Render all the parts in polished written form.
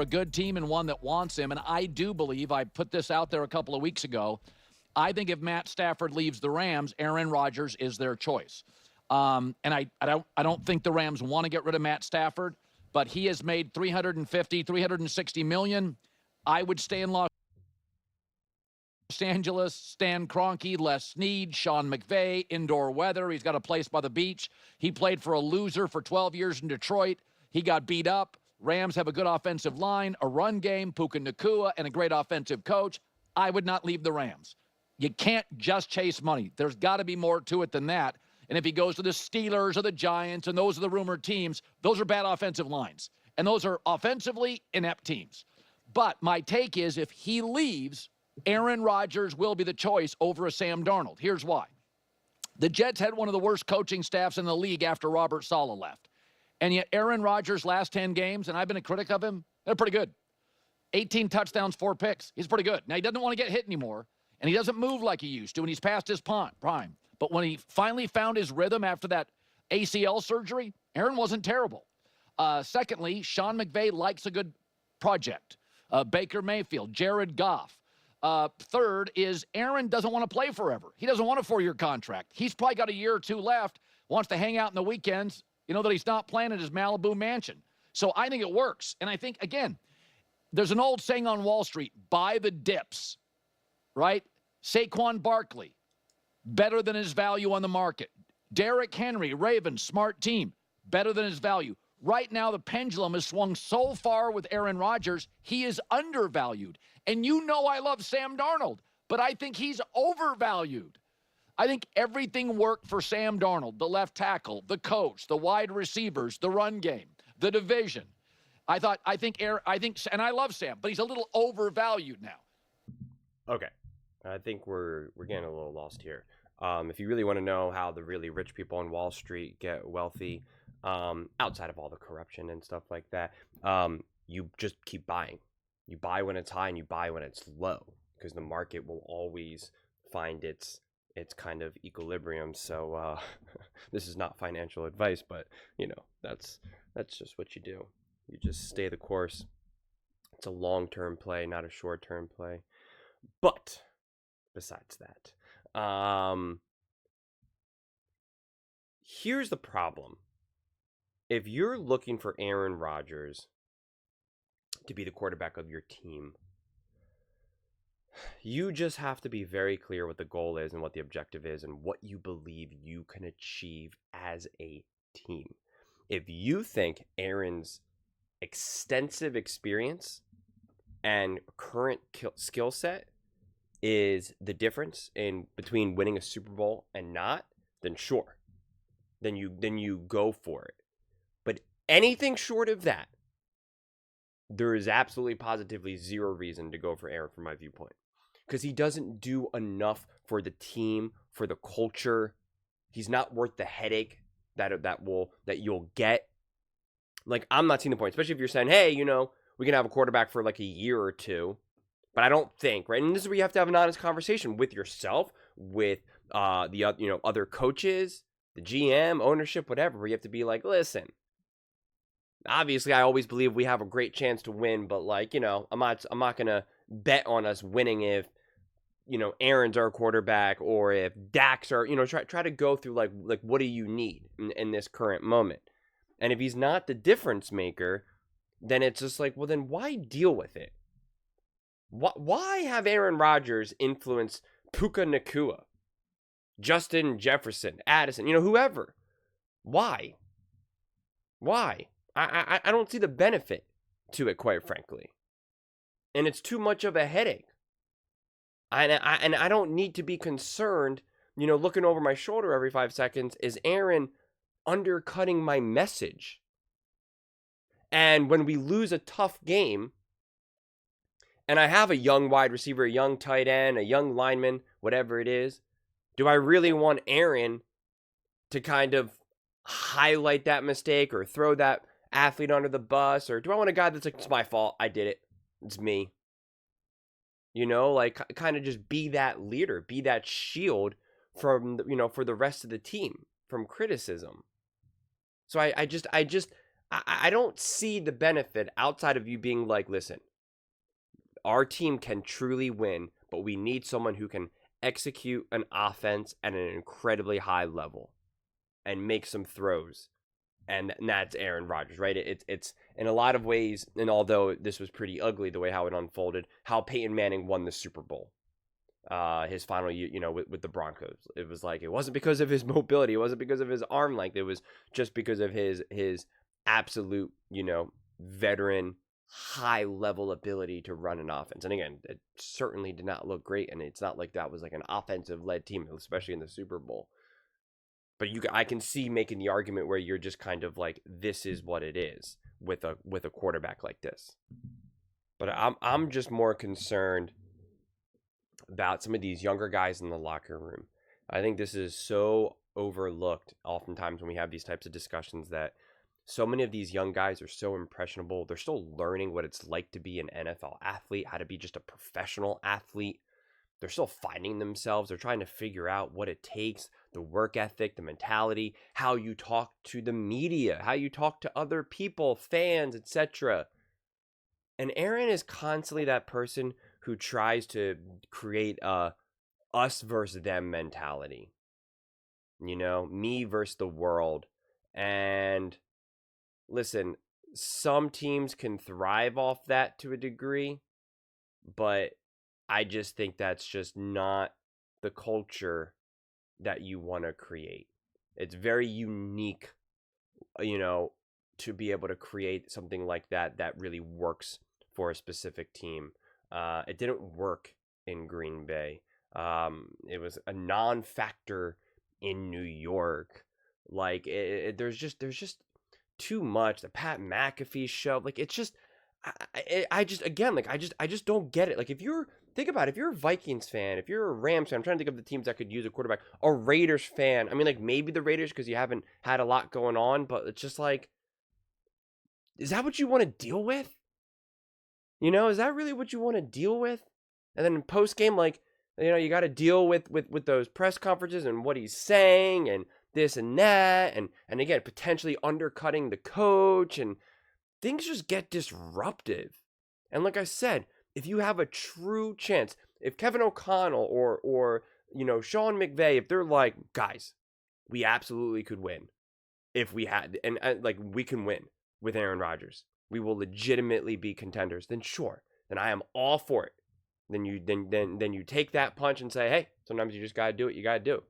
a good team and one that wants him. And I do believe, I put this out there a couple of weeks ago, I think if Matt Stafford leaves the Rams, Aaron Rodgers is their choice. And I don't think the Rams want to get rid of Matt Stafford, but he has made 360 million. I would stay in Los Angeles. Stan Kroenke, Les Snead, Sean McVay, indoor weather. He's got a place by the beach. He played for a loser for 12 years in Detroit. He got beat up. Rams have a good offensive line, a run game, Puka Nacua, and a great offensive coach. I would not leave the Rams. You can't just chase money. There's got to be more to it than that. And if he goes to the Steelers or the Giants, and those are the rumored teams, those are bad offensive lines. And those are offensively inept teams. But my take is if he leaves, Aaron Rodgers will be the choice over a Sam Darnold. Here's why. The Jets had one of the worst coaching staffs in the league after Robert Saleh left. And yet Aaron Rodgers' last 10 games, and I've been a critic of him, they're pretty good. 18 touchdowns, 4 picks. He's pretty good. Now, he doesn't want to get hit anymore, and he doesn't move like he used to, and he's past his prime. But when he finally found his rhythm after that ACL surgery, Aaron wasn't terrible. Secondly, Sean McVay likes a good project. Baker Mayfield, Jared Goff. Third is Aaron doesn't want to play forever. He doesn't want a 4-year contract. He's probably got a year or two left, wants to hang out in the weekends, that he's not playing at his Malibu mansion. So I think it works. And I think, again, there's an old saying on Wall Street, buy the dips, right? Saquon Barkley, better than his value on the market. Derrick Henry, Ravens, smart team, better than his value. Right now, the pendulum has swung so far with Aaron Rodgers, he is undervalued. And I love Sam Darnold, but I think he's overvalued. I think everything worked for Sam Darnold, the left tackle, the coach, the wide receivers, the run game, the division. I think, and I love Sam, but he's a little overvalued now. Okay. I think we're getting a little lost here. If you really want to know how the really rich people on Wall Street get wealthy, outside of all the corruption and stuff like that, you just keep buying. You buy when it's high and you buy when it's low, because the market will always find its kind of equilibrium. So this is not financial advice, but that's just what you do. You just stay the course. It's a long-term play, not a short-term play. But besides that, here's the problem. If you're looking for Aaron Rodgers to be the quarterback of your team, you just have to be very clear what the goal is and what the objective is and what you believe you can achieve as a team. If you think Aaron's extensive experience and current skill set is the difference in between winning a Super Bowl and not, then sure. Then you go for it. But anything short of that, there is absolutely positively zero reason to go for Aaron from my viewpoint. Because he doesn't do enough for the team, for the culture. He's not worth the headache that you'll get. Like, I'm not seeing the point, especially if you're saying, hey, we can have a quarterback for like a year or two. But I don't think, right? And this is where you have to have an honest conversation with yourself, with the other coaches, the GM, ownership, whatever, where you have to be like, listen, obviously I always believe we have a great chance to win, but I'm not gonna bet on us winning if Aaron's our quarterback or if Dak's are, try to go through like what do you need in this current moment. And if he's not the difference maker, then it's just like, well, then why deal with it? Why have Aaron Rodgers influence Puka Nacua, Justin Jefferson, Addison, whoever? Why? I don't see the benefit to it, quite frankly. And it's too much of a headache. And I don't need to be concerned, looking over my shoulder every 5 seconds, is Aaron undercutting my message? And when we lose a tough game, and I have a young wide receiver, a young tight end, a young lineman, whatever it is, do I really want Aaron to kind of highlight that mistake or throw that athlete under the bus? Or do I want a guy that's like, it's my fault, I did it, it's me? Kind of just be that leader, be that shield from, for the rest of the team from criticism. So I I don't see the benefit outside of you being like, listen, our team can truly win, but we need someone who can execute an offense at an incredibly high level and make some throws. And that's Aaron Rodgers, right? It's in a lot of ways, and although this was pretty ugly the way how it unfolded, how Peyton Manning won the Super Bowl. His final year, with the Broncos. It was like, it wasn't because of his mobility, it wasn't because of his arm length, it was just because of his absolute, veteran high level ability to run an offense. And again, it certainly did not look great, and it's not like that was like an offensive led team, especially in the Super Bowl. But I can see making the argument where you're just kind of like, this is what it is with a quarterback like this. But I'm just more concerned about some of these younger guys in the locker room. I think this is so overlooked oftentimes when we have these types of discussions, that so many of these young guys are so impressionable. They're still learning what it's like to be an NFL athlete, how to be just a professional athlete. They're still finding themselves. They're trying to figure out what it takes, the work ethic, the mentality, how you talk to the media, how you talk to other people, fans, etc. And Aaron is constantly that person who tries to create a us versus them mentality. Me versus the world. And listen, some teams can thrive off that to a degree, but I just think that's just not the culture that you want to create. It's very unique, to be able to create something like that really works for a specific team. It didn't work in Green Bay. It was a non-factor in New York. Like there's just too much. The Pat McAfee show, like it's just, I just again, like I just don't get it. Like if you're think about it, if you're a Vikings fan, if you're a Rams fan, I'm trying to think of the teams that could use a quarterback. A Raiders fan, I mean, like maybe the Raiders because you haven't had a lot going on, but it's just like, is that what you want to deal with? Is that really what you want to deal with? And then in post game, like, you got to deal with those press conferences and what he's saying and this and that, and again, potentially undercutting the coach, and things just get disruptive. And like I said, if you have a true chance, if Kevin O'Connell or Sean McVay, if they're like, guys, we absolutely could win if we had, and like we can win with Aaron Rodgers, we will legitimately be contenders, then sure, then I am all for it. Then you take that punch and say, hey, sometimes you just gotta do what you gotta do.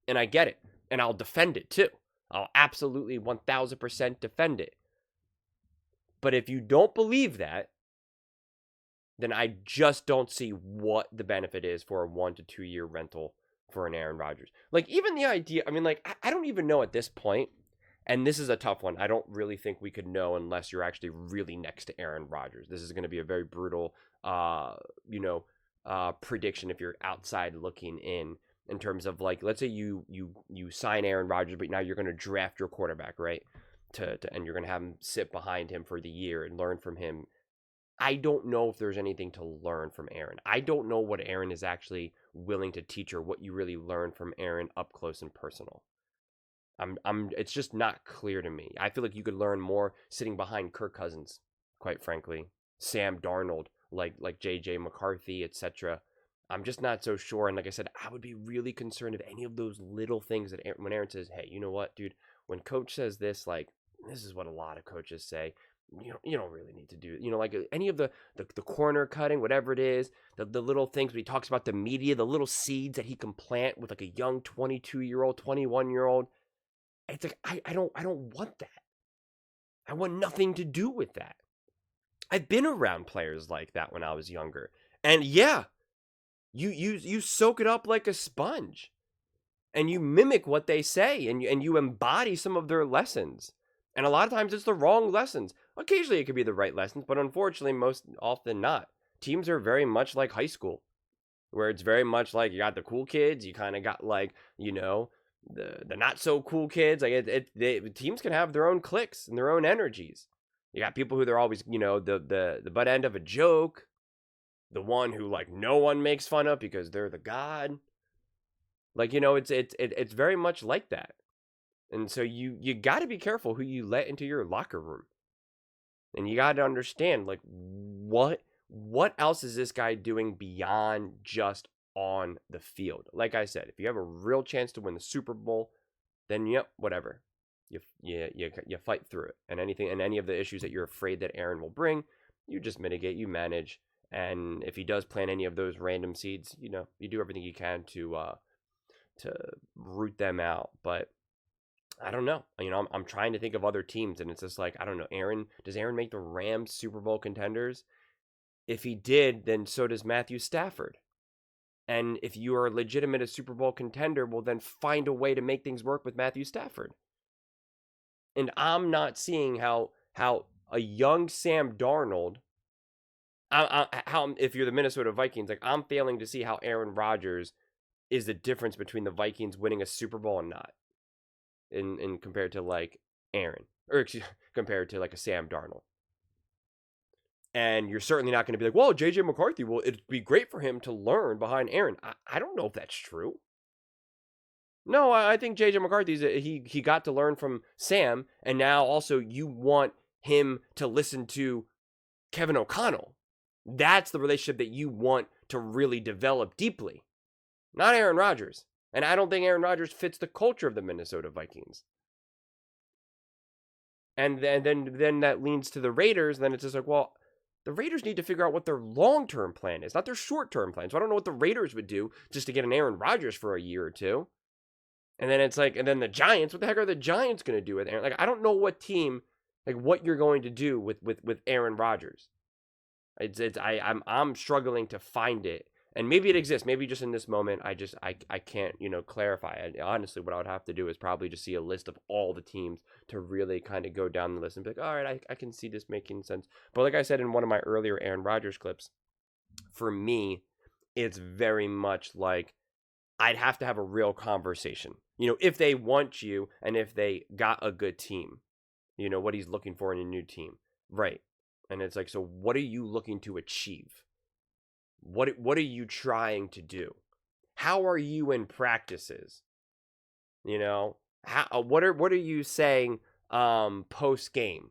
And I get it. And I'll defend it too. I'll absolutely 1000% defend it. But if you don't believe that, then I just don't see what the benefit is for a 1 to 2 year rental for an Aaron Rodgers. Like even the idea, I mean, like I don't even know at this point. And this is a tough one. I don't really think we could know unless you're actually really next to Aaron Rodgers. This is going to be a very brutal, prediction if you're outside looking in terms of like, let's say you sign Aaron Rodgers, but now you're going to draft your quarterback, right? And you're going to have him sit behind him for the year and learn from him. I don't know if there's anything to learn from Aaron. I don't know what Aaron is actually willing to teach or what you really learn from Aaron up close and personal. It's just not clear to me. I feel like you could learn more sitting behind Kirk Cousins, quite frankly, Sam Darnold, like JJ McCarthy, etc. I'm just not so sure. And like I said, I would be really concerned if any of those little things that when Aaron says, hey, you know what, dude, when coach says this, like this is what a lot of coaches say. You don't really need to do it. Like any of the corner cutting, whatever it is, the little things when he talks about the media, the little seeds that he can plant with like a young 22-year-old, 21-year-old. It's like, I don't want that. I want nothing to do with that. I've been around players like that when I was younger. And yeah, you soak it up like a sponge. And you mimic what they say and you embody some of their lessons. And a lot of times it's the wrong lessons. Occasionally it could be the right lessons, but unfortunately most often not. Teams are very much like high school, where it's very much like you got the cool kids, you kind of got like, the not so cool kids. Like teams can have their own cliques and their own energies. You got people who they're always, the butt end of a joke, the one who like no one makes fun of because they're the god. Like, it's very much like that. And so you got to be careful who you let into your locker room. And you got to understand, like, what else is this guy doing beyond just on the field? Like I said, if you have a real chance to win the Super Bowl, then yep, whatever. You fight through it. And any of the issues that you're afraid that Aaron will bring, you just mitigate, you manage. And if he does plant any of those random seeds, you do everything you can to root them out. But I don't know. I'm trying to think of other teams, and it's just like, I don't know. Does Aaron make the Rams Super Bowl contenders? If he did, then so does Matthew Stafford. And if you are legitimate a Super Bowl contender, well, then find a way to make things work with Matthew Stafford. And I'm not seeing how a young Sam Darnold, if you're the Minnesota Vikings, like, I'm failing to see how Aaron Rodgers is the difference between the Vikings winning a Super Bowl and not. In compared to like Aaron, or compared to like a Sam Darnold. And you're certainly not going to be like, well, JJ McCarthy, well, it'd be great for him to learn behind Aaron. I don't know if that's true. No, I think JJ McCarthy's he got to learn from Sam, and now also you want him to listen to Kevin O'Connell. That's the relationship that you want to really develop deeply, not Aaron Rodgers. And I don't think Aaron Rodgers fits the culture of the Minnesota Vikings. And then that leans to the Raiders. Then it's just like, well, the Raiders need to figure out what their long-term plan is, not their short-term plan. So I don't know what the Raiders would do just to get an Aaron Rodgers for a year or two. And then it's like, and then the Giants, what the heck are the Giants going to do with Aaron? Like, I don't know what team, like, what you're going to do with Aaron Rodgers. I'm struggling to find it. And maybe it exists. Maybe just in this moment, I can't, clarify. Honestly, what I would have to do is probably just see a list of all the teams to really kind of go down the list and be like, all right, I can see this making sense. But like I said in one of my earlier Aaron Rodgers clips, for me, it's very much like I'd have to have a real conversation. If they want you and if they got a good team, what he's looking for in a new team. Right. And it's like, so what are you looking to achieve? What are you trying to do? How are you in practices? What are you saying post game?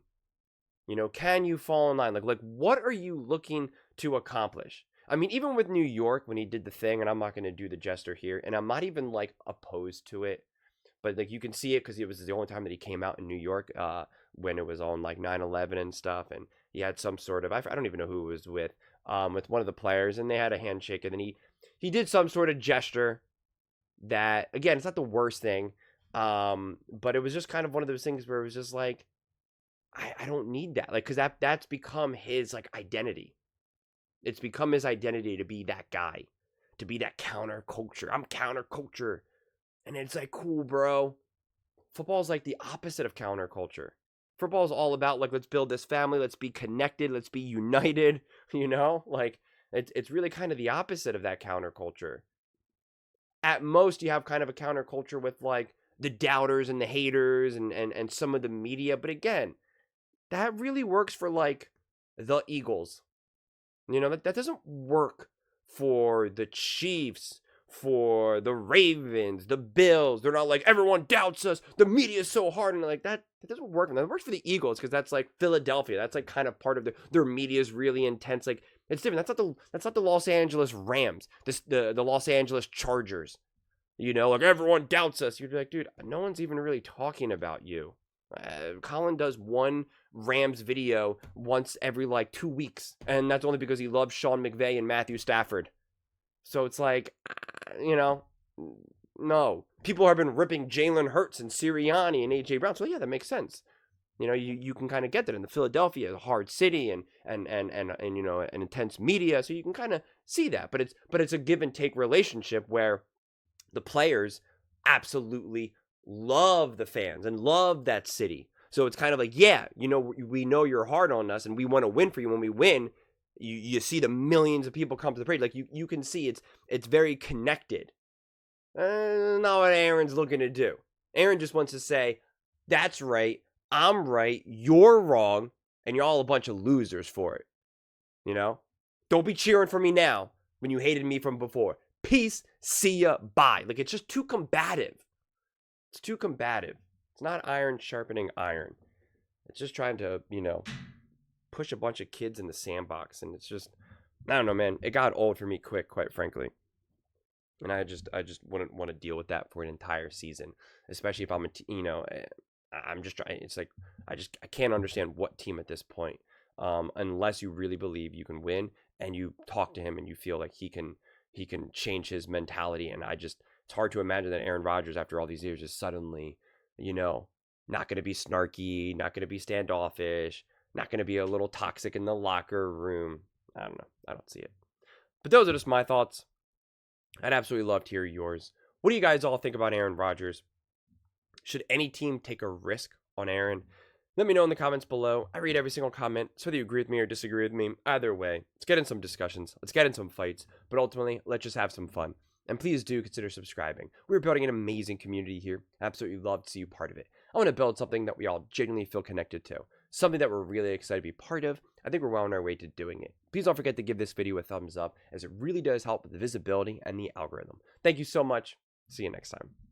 Can you fall in line? Like what are you looking to accomplish? I mean, even with New York when he did the thing, and I'm not going to do the gesture here, and I'm not even like opposed to it, but like you can see it because it was the only time that he came out in New York when it was on like 9/11 and stuff, and he had some sort of I don't even know who it was with one of the players, and they had a handshake, and then he did some sort of gesture that, again, it's not the worst thing, but it was just kind of one of those things where it was just like, I don't need that, like, because that's become his like identity. It's become his identity to be that guy, to be that counterculture. I'm counterculture, and it's like, cool, bro. Football's like the opposite of counterculture. Football is all about, like, let's build this family, let's be connected, let's be united, like, it's really kind of the opposite of that counterculture. At most, you have kind of a counterculture with, like, the doubters and the haters and some of the media, but again, that really works for, like, the Eagles. That doesn't work for the Chiefs, for the Ravens, the Bills. They're not like, everyone doubts us, the media is so hard, and like that doesn't work. And that works for the Eagles because that's like Philadelphia. That's like kind of part of their media is really intense. Like, it's different. That's not the Los Angeles Rams, the Los Angeles Chargers. Like, everyone doubts us. You're like, dude, no one's even really talking about you. Colin does one Rams video once every like 2 weeks, and that's only because he loves Sean McVay and Matthew Stafford. So it's like, no. People have been ripping Jalen Hurts and Sirianni and A.J. Brown. So yeah, that makes sense. You can kind of get that in the Philadelphia, a hard city and an intense media. So you can kind of see that. But it's a give and take relationship where the players absolutely love the fans and love that city. So it's kind of like, yeah, we know you're hard on us and we want to win for you. When we win, you see the millions of people come to the parade. Like, you can see it's very connected. Not what Aaron's looking to do. Aaron just wants to say, that's right, I'm right, you're wrong, and you're all a bunch of losers for it. Don't be cheering for me now when you hated me from before. Peace, see ya, bye. Like, it's just too combative. It's too combative. It's not iron sharpening iron. It's just trying to, push a bunch of kids in the sandbox. And it's just, I don't know, man. It got old for me quick, quite frankly. And I just wouldn't want to deal with that for an entire season, especially if I'm I'm just trying. It's like I can't understand what team at this point, unless you really believe you can win and you talk to him and you feel like he can change his mentality. And it's hard to imagine that Aaron Rodgers, after all these years, is suddenly, not going to be snarky, not going to be standoffish, not going to be a little toxic in the locker room. I don't know. I don't see it. But those are just my thoughts. I'd absolutely love to hear yours. What do you guys all think about Aaron Rodgers? Should any team take a risk on Aaron? Let me know in the comments below. I read every single comment, so whether you agree with me or disagree with me, either way, let's get in some discussions. Let's get in some fights. But ultimately, let's just have some fun. And please do consider subscribing. We're building an amazing community here. I absolutely love to see you part of it. I want to build something that we all genuinely feel connected to. Something that we're really excited to be part of. I think we're well on our way to doing it. Please don't forget to give this video a thumbs up, as it really does help with the visibility and the algorithm. Thank you so much. See you next time.